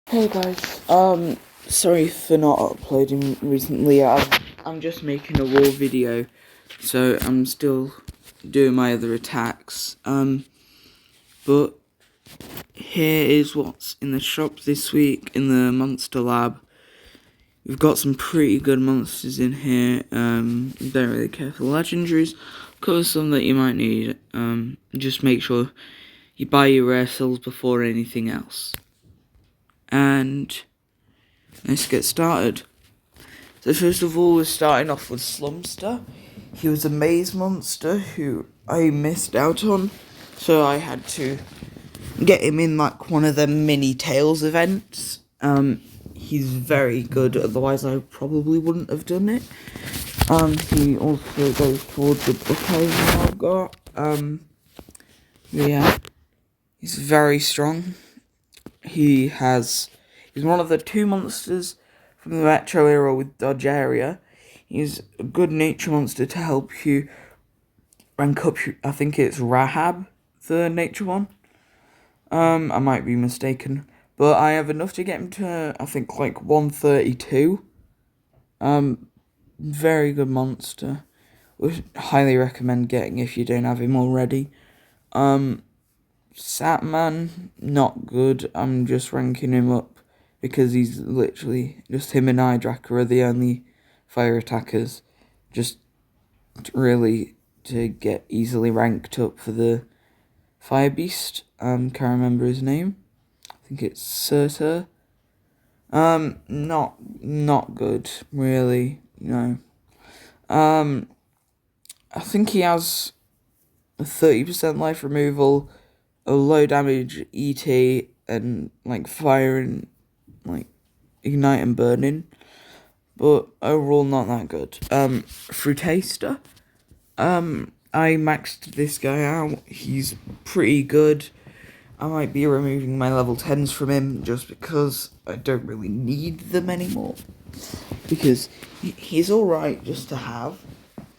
Hey guys, sorry for not uploading recently. I'm just making a war video, so I'm still doing my other attacks. But here is what's in the shop this week in the Monster Lab. We've got some pretty good monsters in here. Don't really care for the legendaries. Cover some that you might need. Just make sure you buy your rare souls before anything else. And let's get started. So first of all, we're starting off with Slumster. He was a maze monster who I missed out on, so I had to get him in like one of the mini Tails events. He's very good, otherwise I probably wouldn't have done it. He also goes towards the book I've got. Yeah, he's very strong. He's one of the two monsters from the Metro era with Dodge area. He's a good nature monster to help you rank up, I think it's Rahab, the nature one. I might be mistaken, but I have enough to get him to, I think, like 132. Very good monster. Would highly recommend getting if you don't have him already. Satman, not good. I'm just ranking him up because he's literally just him and Hydraka are the only fire attackers. Just really to get easily ranked up for the fire beast. Can't remember his name. I think it's Surtur. Not good, really. No. I think he has a 30% life removal, a low damage ET, and like fire and like ignite and burning, but overall not that good. Fruitaster. I maxed this guy out. He's pretty good. I might be removing my level 10s from him just because I don't really need them anymore. Because he's alright just to have,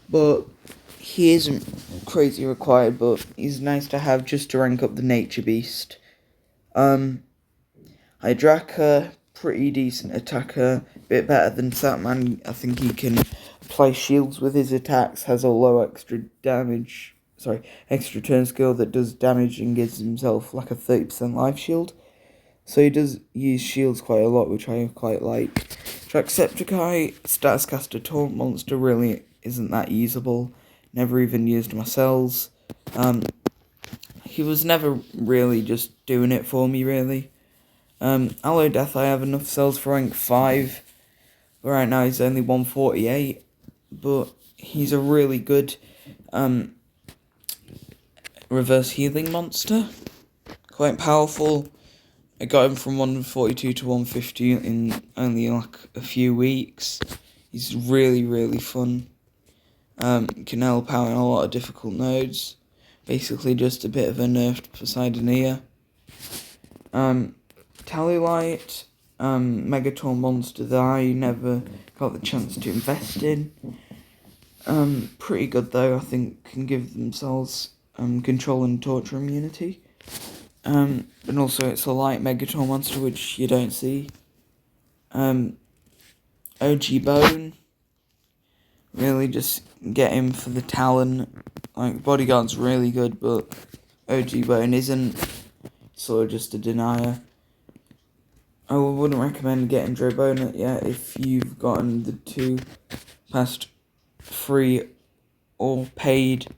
but he isn't crazy required, but he's nice to have just to rank up the nature beast. Hydraka, pretty decent attacker, bit better than Satman. I think he can apply shields with his attacks, has a low extra turn skill that does damage and gives himself like a 30% life shield. So he does use shields quite a lot, which I quite like. Jacksepticeye, status caster taunt monster, really isn't that usable. Never even used my cells. He was never really just doing it for me, really. Alloy Death, I have enough cells for rank 5. But right now he's only 148. But he's a really good reverse healing monster. Quite powerful. I got him from 142 to 150 in only like a few weeks. He's really, really fun. Can help out in a lot of difficult nodes. Basically just a bit of a nerfed Poseidonia. Tallylite, Megaton monster that I never got the chance to invest in. Pretty good though, I think can give themselves control and torture immunity. And also it's a light Megaton monster which you don't see. OG Bone, really just get him for the talent. Like Bodyguard's really good, but OG Bone isn't. Sort of just a denier. I wouldn't recommend getting Drobona yet if you've gotten the two past free or paid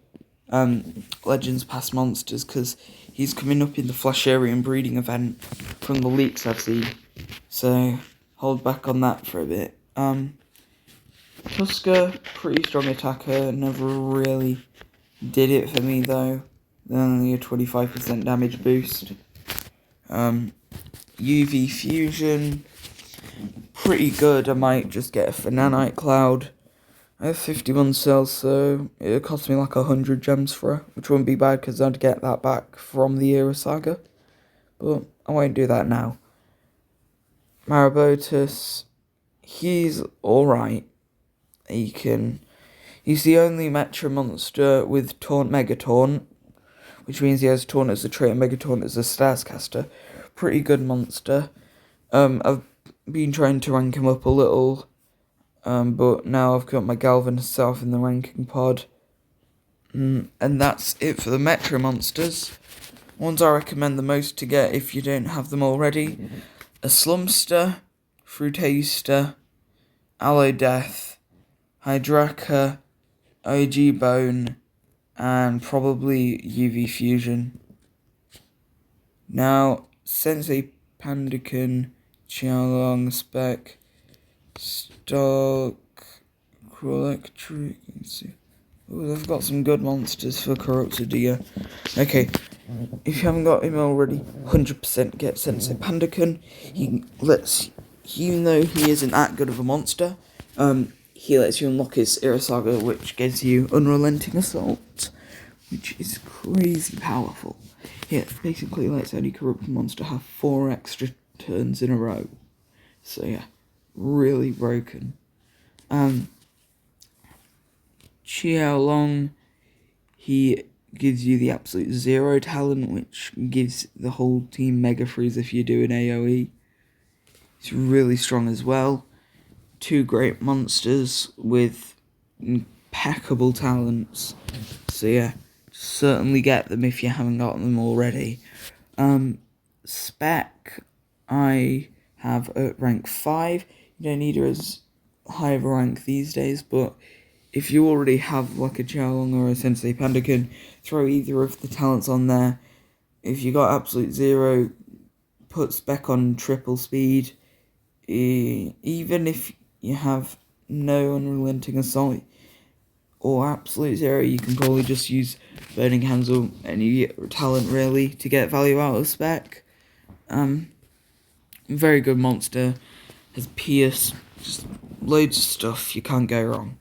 Legends Pass monsters, because he's coming up in the Flasharian breeding event from the leaks I've seen. So hold back on that for a bit. Tusker, pretty strong attacker, never really did it for me though. Only a 25% damage boost. UV Fusion, pretty good. I might just get a Fananite Cloud. I have 51 cells, so it cost me like 100 gems for her, which wouldn't be bad because I'd get that back from the Era Saga. But I won't do that now. Marabotus, he's alright. He's the only Metro monster with Taunt Mega Taunt, which means he has Taunt as a trait and Mega Taunt as a status caster. Pretty good monster. I've been trying to rank him up a little, but now I've got my Galvan South in the ranking pod. And that's it for the Metro Monsters. Ones I recommend the most to get if you don't have them already: a Slumster, Fruitaster, Aloe Death, Hydraka, OG Bone, and probably UV Fusion. Now, Sensei Pandakin, Qiaolong Spec, Stock, Electric. Let's see. Oh, they've got some good monsters for Corrupted. Okay, if you haven't got him already, 100% get Sensei Pandakin. Even though he isn't that good of a monster, he lets you unlock his Irasaga, which gives you Unrelenting Assault, which is crazy powerful. It basically lets any corrupted monster have 4 extra turns in a row. So yeah, really broken. Qiaolong, he gives you the absolute 0 talent, which gives the whole team Mega Freeze if you do an AoE. It's really strong as well. 2 great monsters with impeccable talents. So yeah, certainly get them if you haven't got them already. Spec, I have at rank 5. You don't need her as high of a rank these days, but if you already have like a Qiaolong or a Sensei Pandakin, throw either of the talents on there. If you got absolute 0, put Spec on triple speed. Even if you have no Unrelenting Assault or absolute 0, you can probably just use Burning Hands or any talent really to get value out of Spec. Very good monster, has Pierce, just loads of stuff, you can't go wrong.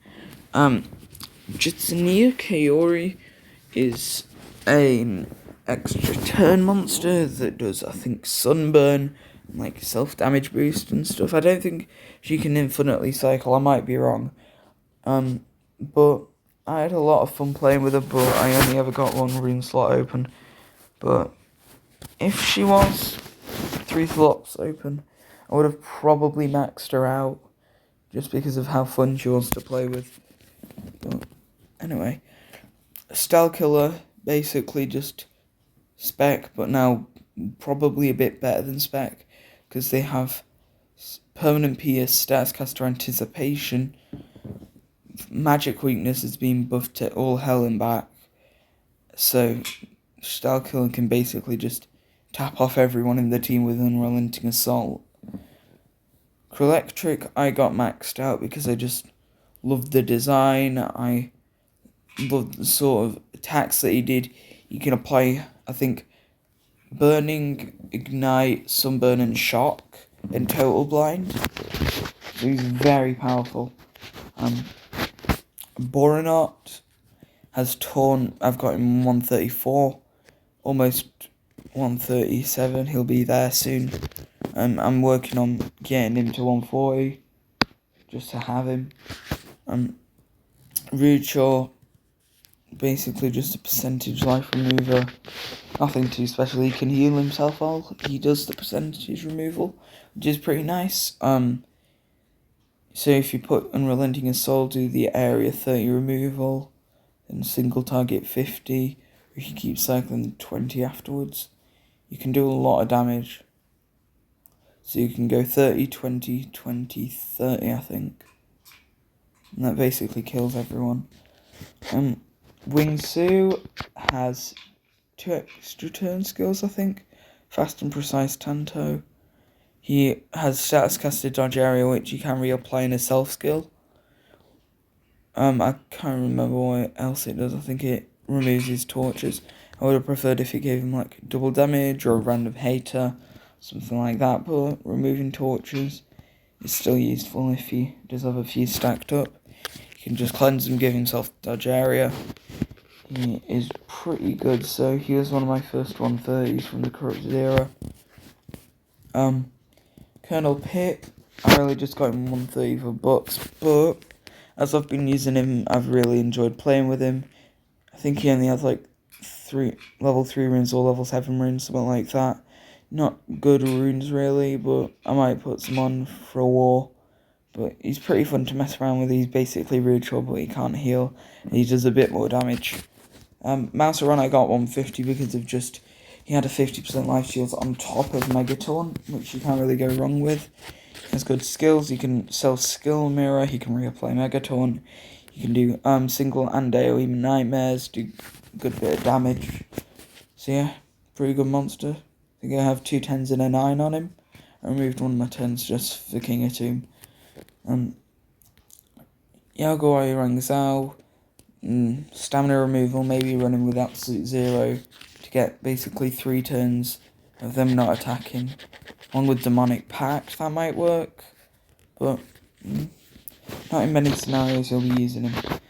Jitsunia Kaori is an extra turn monster that does, I think, Sunburn, like self-damage boost and stuff. I don't think she can infinitely cycle, I might be wrong. But I had a lot of fun playing with her, but I only ever got 1 rune slot open. But if she was 3 slots open, I would have probably maxed her out, just because of how fun she was to play with. But anyway, Stalkiller, basically just Spec, but now probably a bit better than Spec, because they have permanent Pierce, Status Caster Anticipation, magic weakness has been buffed to all hell and back, so Stalkiller can basically just tap off everyone in the team with Unrelenting Assault. Electric, I got maxed out because I just loved the design. I loved the sort of attacks that he did. You can apply, I think, Burning, Ignite, Sunburn, and Shock, and Total Blind. So he's very powerful. Boronot has torn. I've got him 134, almost 137. He'll be there soon. I'm working on getting him to 140, just to have him. Rudechaw, basically just a percentage life remover. Nothing too special. He can heal himself while he does the percentage removal, which is pretty nice. So if you put Unrelenting Assault, do the area 30 removal, then single target 50, or you can keep cycling 20 afterwards. You can do a lot of damage. So you can go 30, 20, 20, 30, I think. And that basically kills everyone. Wingsu has 2 extra turn skills, I think. Fast and Precise Tanto. He has Status Caster Dodge Area, which he can reapply in a self skill. I can't remember what else it does. I think it removes his torches. I would have preferred if it gave him like double damage or a random hater, something like that, but removing torches is still useful if he does have a few stacked up. He can just cleanse and give himself Dodge Area. He is pretty good, so he was one of my first 130s from the Corrupted era. Colonel Pip, I really just got him 130 for bucks, but as I've been using him, I've really enjoyed playing with him. I think he only has like level 3 runes or level 7 runes, something like that. not good runes really, but I might put some on for a war. But he's pretty fun to mess around with. He's basically Ritual, but he can't heal, and he does a bit more damage. Mouseron I got 150 because of just, he had a 50% life shield on top of Megaton, which you can't really go wrong with. He has good skills. He can sell Skill Mirror, he can reapply Megaton, he can do single and AoE Nightmares, do a good bit of damage. So yeah, pretty good monster. I think I have 2 10s and a 9 on him. I removed one of my 10s just for King of Tomb. Yago Rang Zhao, stamina removal, maybe running with absolute 0 to get basically 3 turns of them not attacking. One with Demonic Pact, that might work, but not in many scenarios you'll be using him.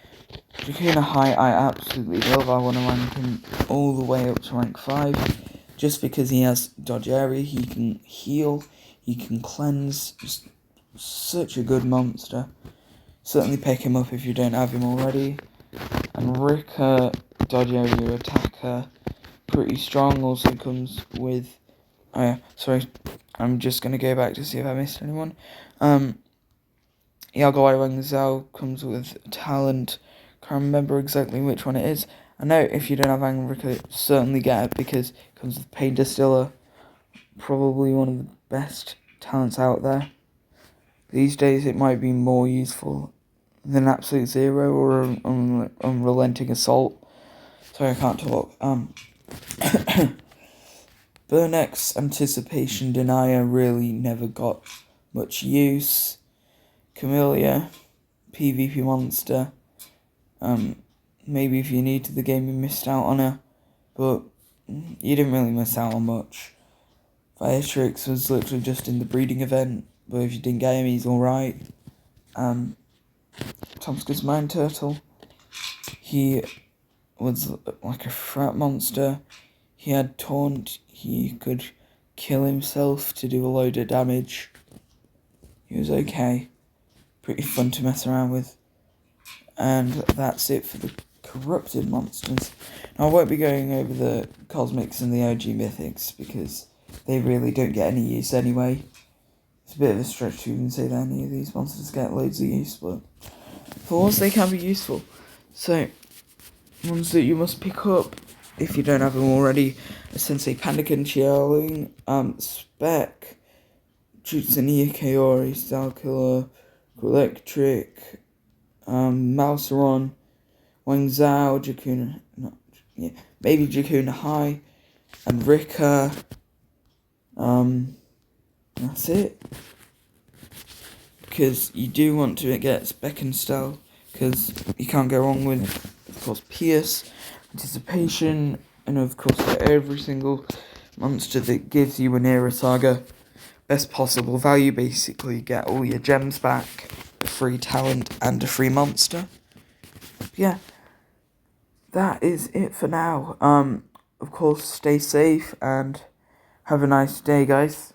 Dracuna High I absolutely love. I want to rank him all the way up to rank 5, just because he has Dodge Area, he can heal, he can cleanse, just such a good monster. Certainly pick him up if you don't have him already. And Rika, Dodge Area Attacker, pretty strong, also comes with... Oh yeah, sorry, I'm just going to go back to see if I missed anyone. Yago Wang Zhao comes with talent. Can't remember exactly which one it is. I know if you don't have Angrika, certainly get it because it comes with Pain Distiller. Probably one of the best talents out there. These days it might be more useful than Absolute Zero or Unrelenting Assault. Sorry, I can't talk. Burnex Anticipation Denier really never got much use. Camellia, PvP monster. Maybe if you're new to the game you missed out on her, but you didn't really miss out on much. Viatrix was literally just in the breeding event, but if you didn't get him, he's alright. Tomska's Mine Turtle, he was like a threat monster. He had taunt, he could kill himself to do a load of damage. He was okay, pretty fun to mess around with. And that's it for the corrupted monsters. Now I won't be going over the Cosmics and the OG Mythics because they really don't get any use anyway. It's a bit of a stretch to even say that any of these monsters get loads of use, but for once they can be useful. So, ones that you must pick up if you don't have them already are Sensei Pandakin, Chiaoling, Spec, Jutsunia Kaori, Starkiller, Electric, Mouseron, Wang Zhao, maybe Jakuna High, and Rika. That's it. Because you do want to get Spec and Style, because you can't go wrong with, of course, Pierce, Anticipation, and of course every single monster that gives you an Era Saga. Best possible value, basically get all your gems back, a free talent, and a free monster. Yeah, that is it for now. Of course, stay safe, and have a nice day, guys.